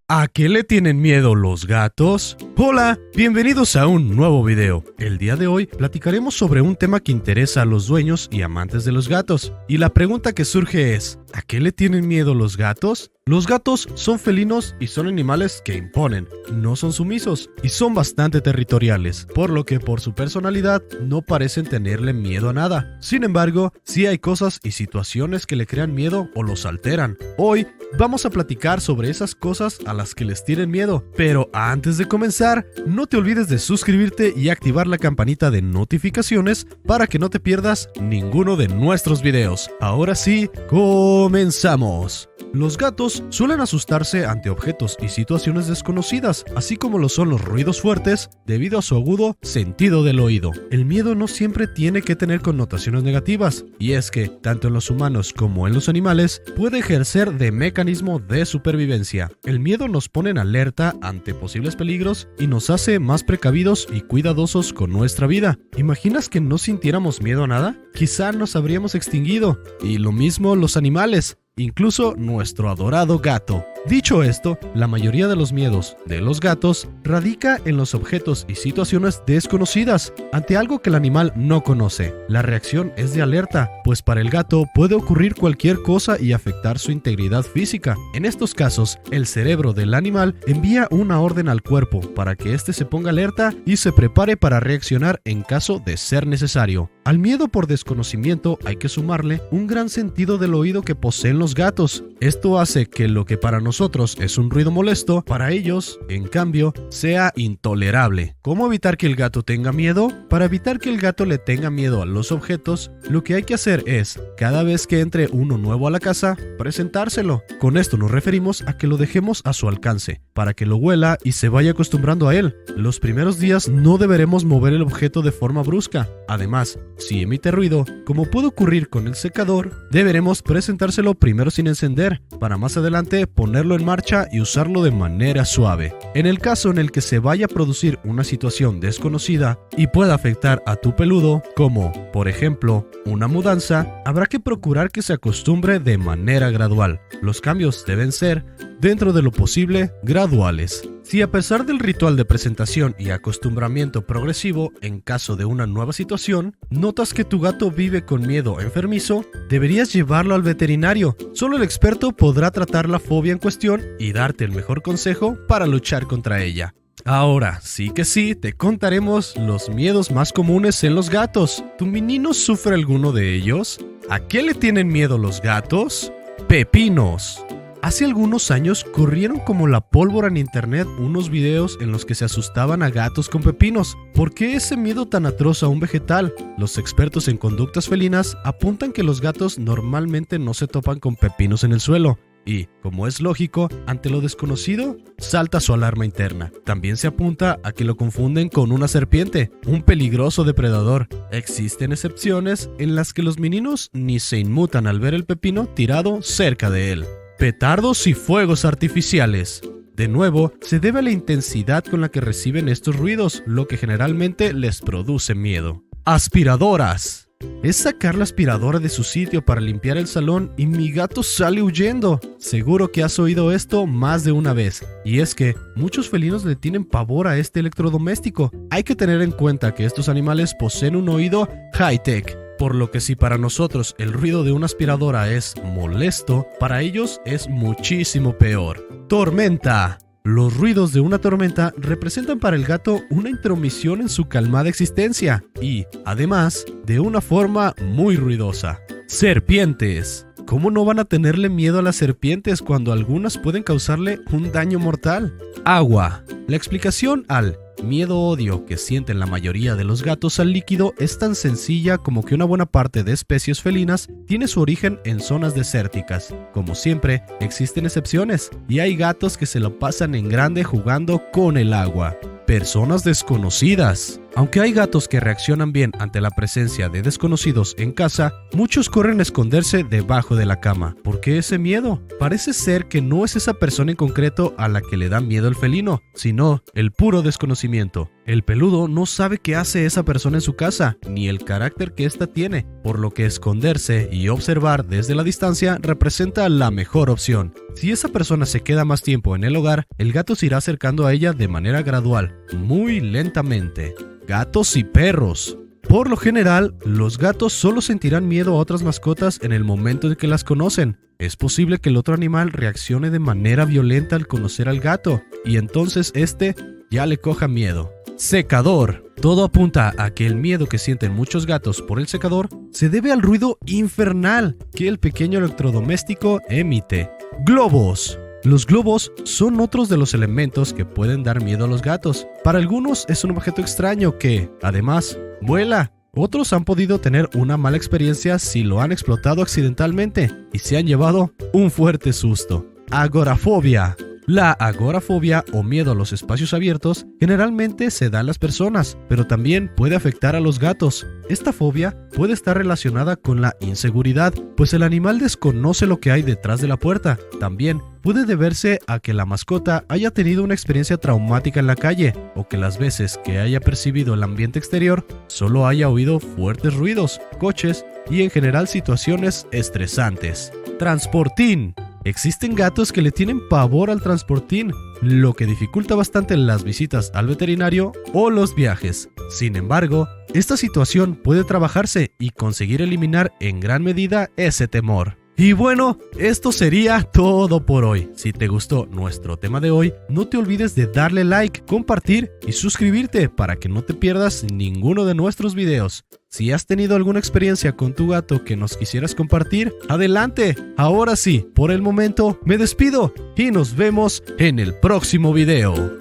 ¿A qué le tienen miedo los gatos? Hola, bienvenidos a un nuevo video. El día de hoy platicaremos sobre un tema que interesa a los dueños y amantes de los gatos. Y la pregunta que surge es, ¿a qué le tienen miedo los gatos? Los gatos son felinos y son animales que imponen, no son sumisos y son bastante territoriales, por lo que por su personalidad no parecen tenerle miedo a nada. Sin embargo, sí hay cosas y situaciones que le crean miedo o los alteran. Hoy vamos a platicar sobre esas cosas a las que les tienen miedo, pero antes de comenzar, no te olvides de suscribirte y activar la campanita de notificaciones para que no te pierdas ninguno de nuestros videos. Ahora sí, comenzamos. Los gatos suelen asustarse ante objetos y situaciones desconocidas, así como lo son los ruidos fuertes debido a su agudo sentido del oído. El miedo no siempre tiene que tener connotaciones negativas, y es que, tanto en los humanos como en los animales, puede ejercer de mecanismo de supervivencia. El miedo nos pone en alerta ante posibles peligros y nos hace más precavidos y cuidadosos con nuestra vida. ¿Imaginas que no sintiéramos miedo a nada? Quizá nos habríamos extinguido. Y lo mismo los animales. Incluso nuestro adorado gato. Dicho esto, la mayoría de los miedos de los gatos radica en los objetos y situaciones desconocidas ante algo que el animal no conoce. La reacción es de alerta, pues para el gato puede ocurrir cualquier cosa y afectar su integridad física. En estos casos, el cerebro del animal envía una orden al cuerpo para que éste se ponga alerta y se prepare para reaccionar en caso de ser necesario. Al miedo por desconocimiento hay que sumarle un gran sentido del oído que poseen los gatos. Esto hace que lo que para nosotros es un ruido molesto, para ellos, en cambio, sea intolerable. ¿Cómo evitar que el gato tenga miedo? Para evitar que el gato le tenga miedo a los objetos, lo que hay que hacer es, cada vez que entre uno nuevo a la casa, presentárselo. Con esto nos referimos a que lo dejemos a su alcance, para que lo huela y se vaya acostumbrando a él. Los primeros días no deberemos mover el objeto de forma brusca. Además, si emite ruido, como puede ocurrir con el secador, deberemos presentárselo primero sin encender, para más adelante ponerlo en marcha y usarlo de manera suave. En el caso en el que se vaya a producir una situación desconocida y pueda afectar a tu peludo, como por ejemplo una mudanza, habrá que procurar que se acostumbre de manera gradual. Los cambios deben ser, dentro de lo posible, graduales. Si a pesar del ritual de presentación y acostumbramiento progresivo, en caso de una nueva situación, notas que tu gato vive con miedo enfermizo, deberías llevarlo al veterinario. Solo el experto podrá tratar la fobia en cuestión y darte el mejor consejo para luchar contra ella. Ahora, sí que sí, te contaremos los miedos más comunes en los gatos. ¿Tu menino sufre alguno de ellos? ¿A qué le tienen miedo los gatos? Pepinos. Hace algunos años corrieron como la pólvora en internet unos videos en los que se asustaban a gatos con pepinos. ¿Por qué ese miedo tan atroz a un vegetal? Los expertos en conductas felinas apuntan que los gatos normalmente no se topan con pepinos en el suelo. Y, como es lógico, ante lo desconocido, salta su alarma interna. También se apunta a que lo confunden con una serpiente, un peligroso depredador. Existen excepciones en las que los meninos ni se inmutan al ver el pepino tirado cerca de él. Petardos y fuegos artificiales. De nuevo, se debe a la intensidad con la que reciben estos ruidos, lo que generalmente les produce miedo. Aspiradoras. Es sacar la aspiradora de su sitio para limpiar el salón y mi gato sale huyendo. Seguro que has oído esto más de una vez. Y es que muchos felinos le tienen pavor a este electrodoméstico. Hay que tener en cuenta que estos animales poseen un oído high-tech. Por lo que si para nosotros el ruido de una aspiradora es molesto, para ellos es muchísimo peor. Tormenta. Los ruidos de una tormenta representan para el gato una intromisión en su calmada existencia y, además, de una forma muy ruidosa. Serpientes. ¿Cómo no van a tenerle miedo a las serpientes cuando algunas pueden causarle un daño mortal? Agua. La explicación al miedo-odio que sienten la mayoría de los gatos al líquido es tan sencilla como que una buena parte de especies felinas tiene su origen en zonas desérticas. Como siempre, existen excepciones, y hay gatos que se lo pasan en grande jugando con el agua. Personas desconocidas. Aunque hay gatos que reaccionan bien ante la presencia de desconocidos en casa, muchos corren a esconderse debajo de la cama. ¿Por qué ese miedo? Parece ser que no es esa persona en concreto a la que le da miedo el felino, sino el puro desconocimiento. El peludo no sabe qué hace esa persona en su casa, ni el carácter que ésta tiene, por lo que esconderse y observar desde la distancia representa la mejor opción. Si esa persona se queda más tiempo en el hogar, el gato se irá acercando a ella de manera gradual, muy lentamente. Gatos y perros. Por lo general, los gatos solo sentirán miedo a otras mascotas en el momento en que las conocen. Es posible que el otro animal reaccione de manera violenta al conocer al gato, y entonces este ya le coja miedo. Secador. Todo apunta a que el miedo que sienten muchos gatos por el secador se debe al ruido infernal que el pequeño electrodoméstico emite. Globos. Los globos son otros de los elementos que pueden dar miedo a los gatos. Para algunos es un objeto extraño que, además, vuela. Otros han podido tener una mala experiencia si lo han explotado accidentalmente y se han llevado un fuerte susto. Agorafobia. La agorafobia o miedo a los espacios abiertos generalmente se da a las personas, pero también puede afectar a los gatos. Esta fobia puede estar relacionada con la inseguridad, pues el animal desconoce lo que hay detrás de la puerta. También puede deberse a que la mascota haya tenido una experiencia traumática en la calle, o que las veces que haya percibido el ambiente exterior solo haya oído fuertes ruidos, coches y en general situaciones estresantes. Transportín. Existen gatos que le tienen pavor al transportín, lo que dificulta bastante las visitas al veterinario o los viajes. Sin embargo, esta situación puede trabajarse y conseguir eliminar en gran medida ese temor. Y bueno, esto sería todo por hoy. Si te gustó nuestro tema de hoy, no te olvides de darle like, compartir y suscribirte para que no te pierdas ninguno de nuestros videos. Si has tenido alguna experiencia con tu gato que nos quisieras compartir, adelante. Ahora sí, por el momento me despido y nos vemos en el próximo video.